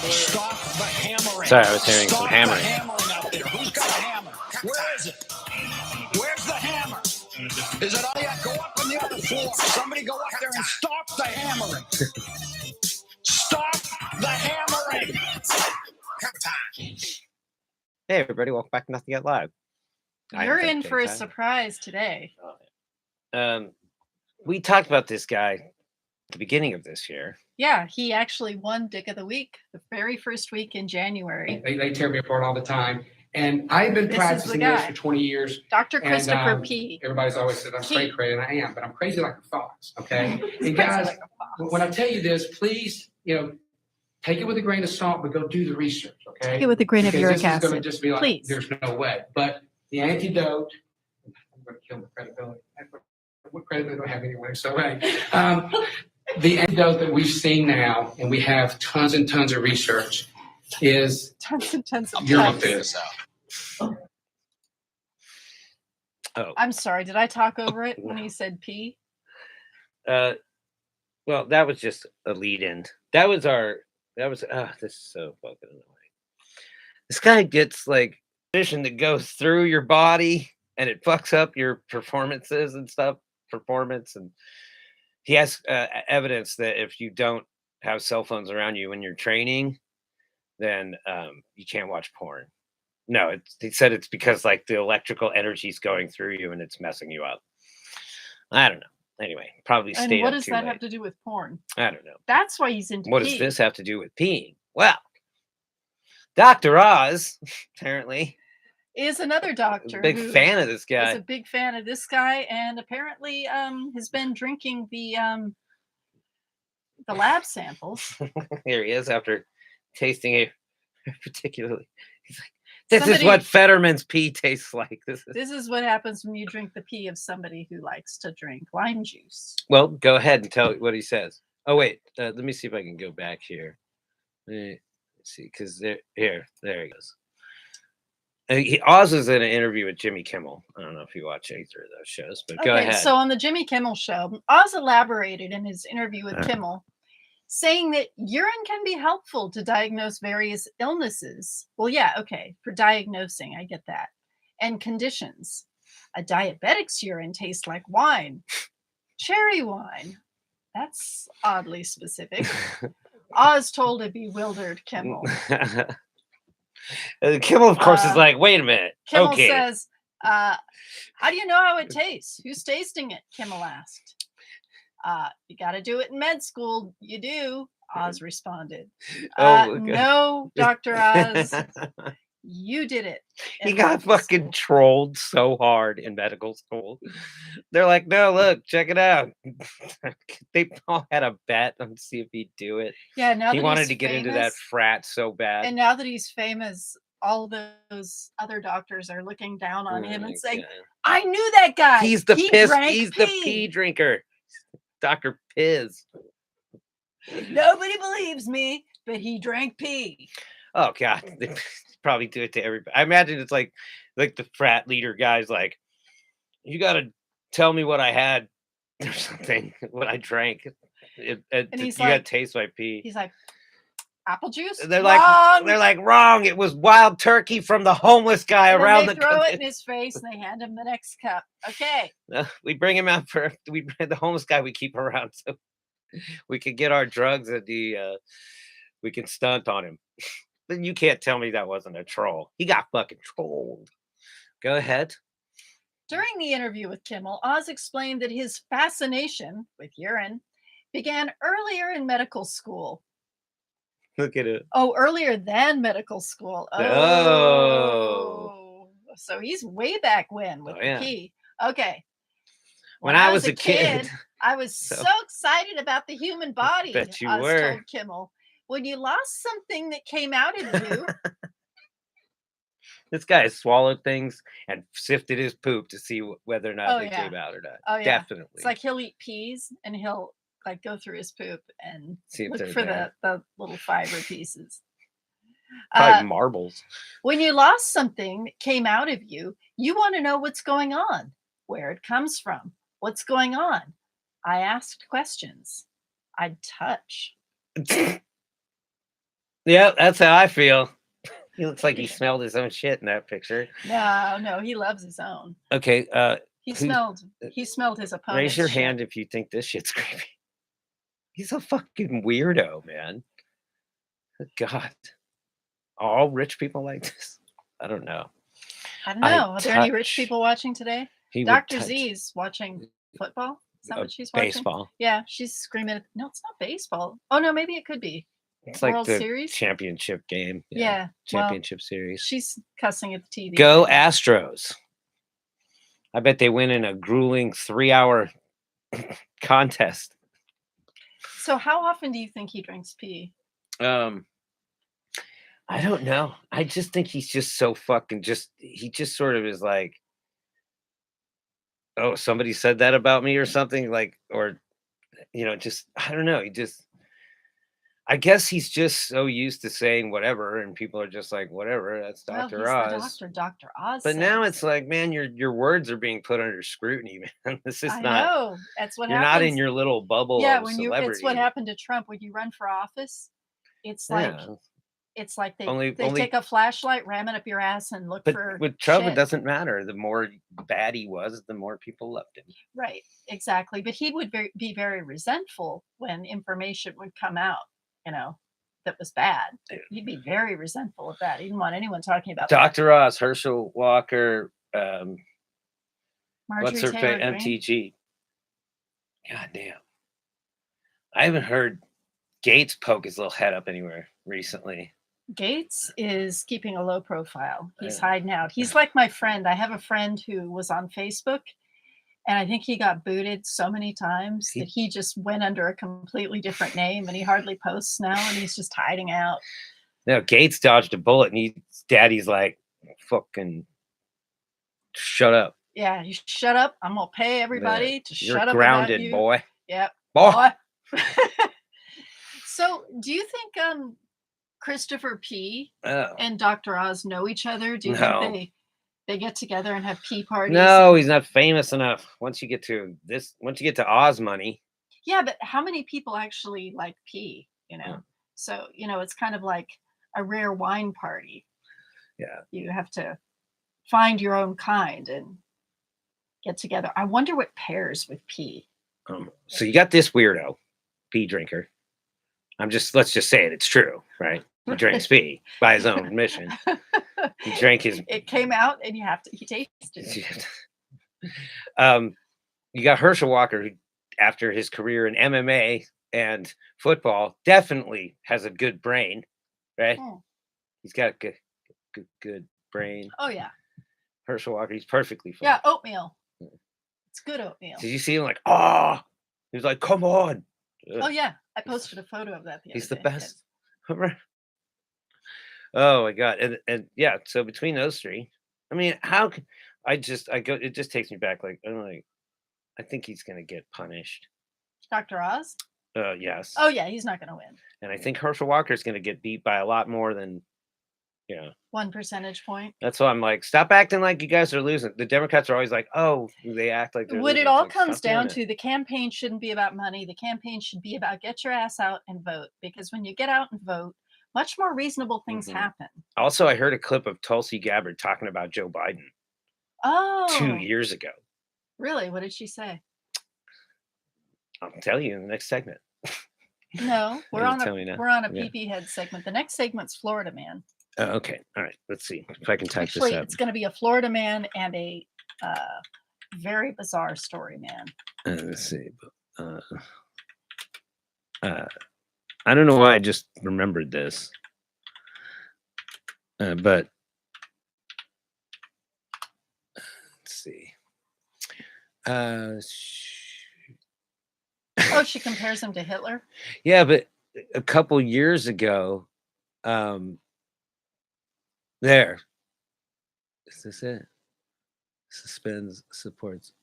Stop the hammering. Sorry, I was hearing some Stop hammering. the hammering out there. Who's got a hammer? Where is it? Where's the hammer? Is it all yet? Go up on the other floor. Somebody go up there and stop the hammering. Stop the hammering. Hey, everybody, welcome back to Nothing Yet Live. You're in for a surprise today. We talked about this guy at the beginning of this year. Yeah, he actually won Dick of the Week the very first week in January. They tear me apart all the time. And I've been practicing this for 20 years. Dr. Christopher P. Everybody's always said I'm crazy, and I am, but I'm crazy like a fox, okay? And guys, when I tell you this, please, take it with a grain of salt, but go do the research, okay? Take it with a grain of uric acid. This is going to just be like, please. There's no way. But the antidote, I'm going to kill the credibility. What credibility do I have anyway? So, the antidote that we've seen now, and we have tons and tons of research, is tons and tons of urine fizz. Oh, I'm sorry. Did I talk over it when he said pee? well, that was just a lead-in. This is so fucking annoying. This guy gets like vision that goes through your body and it fucks up your performances and stuff. And he has evidence that if you don't have cell phones around you when you're training, then you can't watch porn. No, he said it's because like the electrical energy is going through you and it's messing you up. I don't know. Anyway, probably stayed up too late. And what does that have to do with porn? I don't know. That's why he's into What pee. does this have to do with peeing? Well, Dr. Oz, apparently, is another doctor. Big fan of this guy. Is a big fan of this guy, and apparently has been drinking the lab samples. Here he is after tasting a particularly. He's like, this is what Fetterman's pee tastes like. This is what happens when you drink the pee of somebody who likes to drink lime juice. Well, go ahead and tell what he says. Oh, wait. Let me see if I can go back here. Let's see, because there he goes. Oz was in an interview with Jimmy Kimmel. I don't know if you watch either of those shows, but go ahead. So on the Jimmy Kimmel show, Oz elaborated in his interview with Kimmel, saying that urine can be helpful to diagnose various illnesses. Well, yeah, okay, for diagnosing, I get that. And conditions. A diabetic's urine tastes like wine. Cherry wine. That's oddly specific. Oz told a bewildered Kimmel. Kimmel, of course, is like, wait a minute. Kimmel okay. says, how do you know how it tastes? Who's tasting it? Kimmel asked. You got to do it in med school. You do, Oz responded. No, Dr. Oz, you did it. He got fucking trolled so hard in medical school. They're like, no, look, check it out. They all had a bet on see if he'd do it. Yeah, now he wanted to get into that frat so bad. And now that he's famous, all those other doctors are looking down on him and saying, I knew that guy. He's the the pee drinker. Dr. Piz. Nobody believes me, but he drank pee. Oh God, they probably do it to everybody. I imagine it's like the frat leader guy's like, you got to tell me what I had or something, what I drank. And he's got to taste my pee. He's like, apple juice. They're like wrong. It was wild turkey from the homeless guy and around they throw it in his face and they hand him the next cup. Okay. We bring him out the homeless guy we keep around so we can get our drugs at we can stunt on him. But you can't tell me that wasn't a troll. He got fucking trolled. Go ahead. During the interview with Kimmel, Oz explained that his fascination with urine began earlier in medical school. Look at it. Oh, earlier than medical school. Oh. So he's way back when with the pee. Okay. When I was a kid, I was so excited about the human body. Bet you Oz were. told Kimmel. When you lost something that came out of you. This guy has swallowed things and sifted his poop to see whether or not they came out or not. Oh, yeah. Definitely. It's like he'll eat peas and he'll like go through his poop and see look for the little fiber pieces. Probably marbles. When you lost something that came out of you, you want to know what's going on, where it comes from, what's going on. I asked questions. I'd touch. Yeah, that's how I feel. He looks like he smelled his own shit in that picture. No, he loves his own. Okay, He Who- smelled his opponent's raise your shit. hand if you think this shit's creepy. He's a fucking weirdo, man. Good God. All rich people like this? I don't know. I don't know. Are there any touch- rich people watching today? He would Dr. touch Z's watching football. Is that what she's watching? baseball. Yeah, she's screaming. No, it's not baseball. Oh no, maybe it could be. It's like World the Series? championship game. Yeah. Well, Championship series. she's cussing at the TV. Go right now. Astros. I bet they win in a grueling 3-hour contest. So how often do you think he drinks pee? I don't know. I just think he's just so fucking he just sort of is like, oh, somebody said that about me or something, like, or just I don't know. I guess he's just so used to saying whatever, and people are just like, whatever, that's Well, Dr. he's Oz. the doctor. Dr. Oz. But now says. it's like, man, your words are being put under scrutiny, man. This is I not. know. That's what You're happens. not in your little bubble yeah, of when celebrity. it's what happened to Trump when you run for office. It's like Yeah. it's like they Only- take a flashlight, ram it up your ass, and look But for with Trump, shit. it doesn't matter. The more bad he was, the more people loved him. Right, exactly. But he would be very resentful when information would come out, that was bad. Yeah. He'd be very resentful of that. He didn't want anyone talking about Dr. Oz, Herschel Walker, that. what's Marjorie her Taylor face? Greene. MTG. God damn. I haven't heard Gates poke his little head up anywhere recently. Gates is keeping a low profile. He's Yeah. hiding out. He's like my friend. I have a friend who was on Facebook, and I think he got booted so many times that he just went under a completely different name, and he hardly posts now, and he's just hiding out. No, Gates dodged a bullet, and Daddy's like, fucking shut up. Yeah, you shut up. I'm gonna pay everybody to You're shut up grounded, about you. boy. Yep. Boy. So, do you think Christopher P. Oh. and Dr. Oz know each other? Do you No. think they get together and have pee parties? No, he's not famous enough. Once you get to Oz money. Yeah, but how many people actually like pee? Yeah. So it's kind of like a rare wine party. Yeah. You have to find your own kind and get together. I wonder what pairs with pee. So you got this weirdo, pee drinker. Let's just say it. It's true, right? He drinks pee by his own admission. He drank his. It came out, and he tasted it. You got Herschel Walker, who, after his career in MMA and football, definitely has a good brain, right? Hmm. He's got a good brain. Oh yeah, Herschel Walker, he's perfectly fine. yeah. Oatmeal. It's good oatmeal. Did you see him like, oh, he was like, come on. Oh yeah, I posted a photo of that. He's the other day. best. Oh my God. And yeah, so between those three, I mean, how can it just takes me back. Like, I'm like, I think he's going to get punished. Dr. Oz. Yes. Oh yeah, he's not going to win. And I think Herschel Walker is going to get beat by a lot more than, 1 percentage point. That's why I'm like, stop acting like you guys are losing. The Democrats are always like, oh, they act like they're What losing. it all It's like, comes stop doing down it. to, the campaign shouldn't be about money. The campaign should be about get your ass out and vote, because when you get out and vote, much more reasonable things Mhm. happen. Also, I heard a clip of Tulsi Gabbard talking about Joe Biden Oh, 2 years ago. really? What did she say? I'll tell you in the next segment. No, we're You're on telling me now. we're on a Yeah. PP head segment. The next segment's Florida man. Okay. All right. Let's see if I can type Actually, this up. it's going to be a Florida man and a very bizarre story man. Let's see. I don't know why I just remembered this, but let's see. Oh, she compares him to Hitler. Yeah, but a couple years ago, there. Is this it? Suspends supports.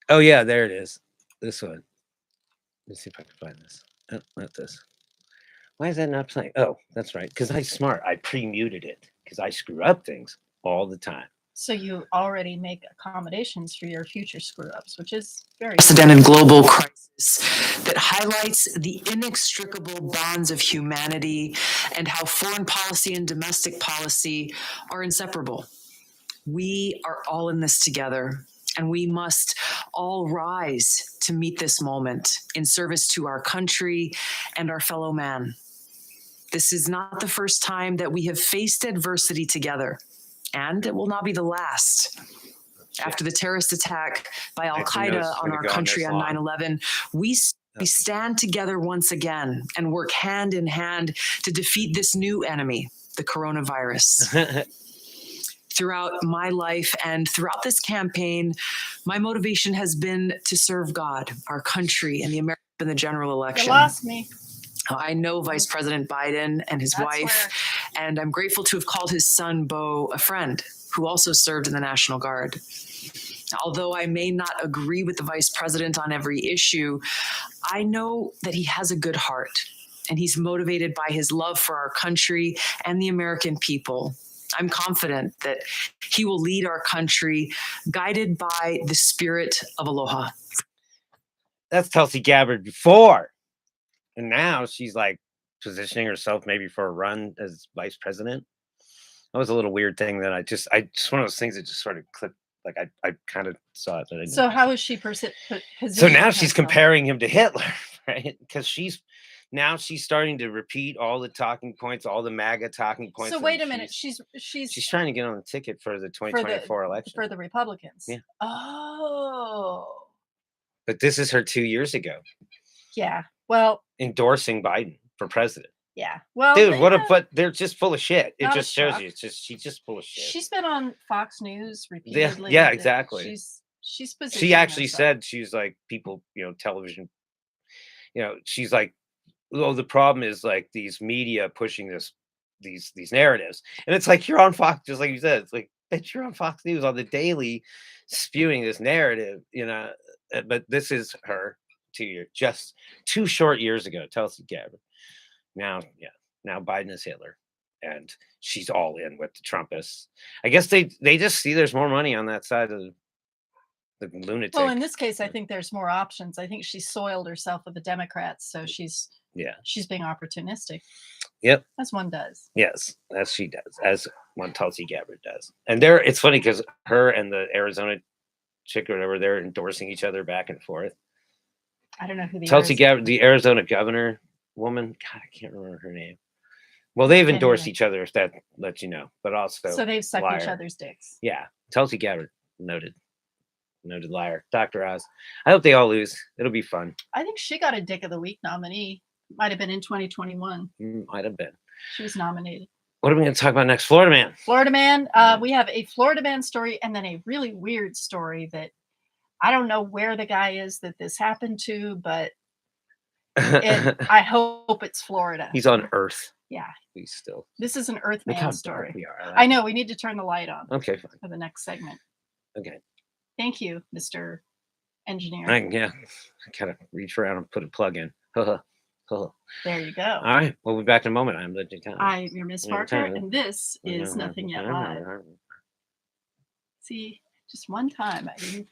Oh yeah, there it is. This one. Let's see if I can find this. Oh, not this. Why is that not playing? Oh, that's right. Because I'm smart. I pre-muted it because I screw up things all the time. So you already make accommodations for your future screw ups, which is very unprecedented global crisis that highlights the inextricable bonds of humanity and how foreign policy and domestic policy are inseparable. We are all in this together, and we must all rise to meet this moment in service to our country and our fellow man. This is not the first time that we have faced adversity together, and it will not be the last. After the terrorist attack by Al Qaeda on our country on 9/11, we stand together once again and work hand in hand to defeat this new enemy, the coronavirus. Throughout my life and throughout this campaign, my motivation has been to serve God, our country, and the America in the general You election. lost me. I know Vice President Biden and his That's wife, and I'm grateful to have called his son, Beau, a friend who also served in the National Guard. Although I may not agree with the Vice President on every issue, I know that he has a good heart, and he's motivated by his love for our country and the American people. I'm confident that he will lead our country guided by the spirit of aloha. That's Tulsi Gabbard before. And now she's like positioning herself maybe for a run as vice president. That was a little weird thing that I just one of those things that just sort of clicked. Like I kind of saw it. But I didn't. So how is she So positioning now she's herself? comparing him to Hitler, right? Because she's starting to repeat all the talking points, all the MAGA talking points. So and wait a minute. She's She's trying to get on the ticket for the 2024 election. for the Republicans. Yeah. Oh. But this is her 2 years ago Yeah. Well, endorsing Biden for president. yeah. Well, Dude, what a yeah, but they're just full of shit. It Not a just shows shock. you. She's just full of shit. she's been on Fox News repeatedly. yeah, that exactly. She's positioning She actually herself. said she's like people, television, she's like, oh, the problem is like these media pushing these narratives. And it's like you're on Fox, just like you said, it's like, bitch, you're on Fox News on the daily spewing this narrative, but this is her just 2 short years ago, Tulsi Gabbard. Now Biden is Hitler, and she's all in with the Trumpists. I guess they just see there's more money on that side of the lunatic. Well, in this case, I think there's more options. I think she soiled herself with the Democrats, so she's being opportunistic. Yep. As one does. Yes, as she does, as one Tulsi Gabbard does. And it's funny because her and the Arizona chick or whatever, they're endorsing each other back and forth. I don't know who the Tulsi Gabbard, the Arizona governor woman. God, I can't remember her name. Well, they've endorsed each other, if that lets you know. But also, so they've sucked each liar. other's dicks. Yeah, Tulsi Gabbard, noted liar. Dr. Oz. I hope they all lose. It'll be fun. I think she got a Dick of the Week nominee. Might have been in 2021. Might have been. She was nominated. What are we going to talk about next? Florida Man. Florida Man. We have a Florida Man story and then a really weird story that I don't know where the guy is that this happened to, but I hope it's Florida. He's on Earth. Yeah. He's still. This is an Earth Look how Man dark story. we are. I know. We need to turn the light on Okay, fine. for the next segment. Okay. Thank you, Mr. Engineer. I gotta reach around and put a plug in. There you go. All right, we'll be back in a moment. I'm Legend Con. I'm your Miss Parker, and this is Nothing Yet Live. See, just one time I didn't fuck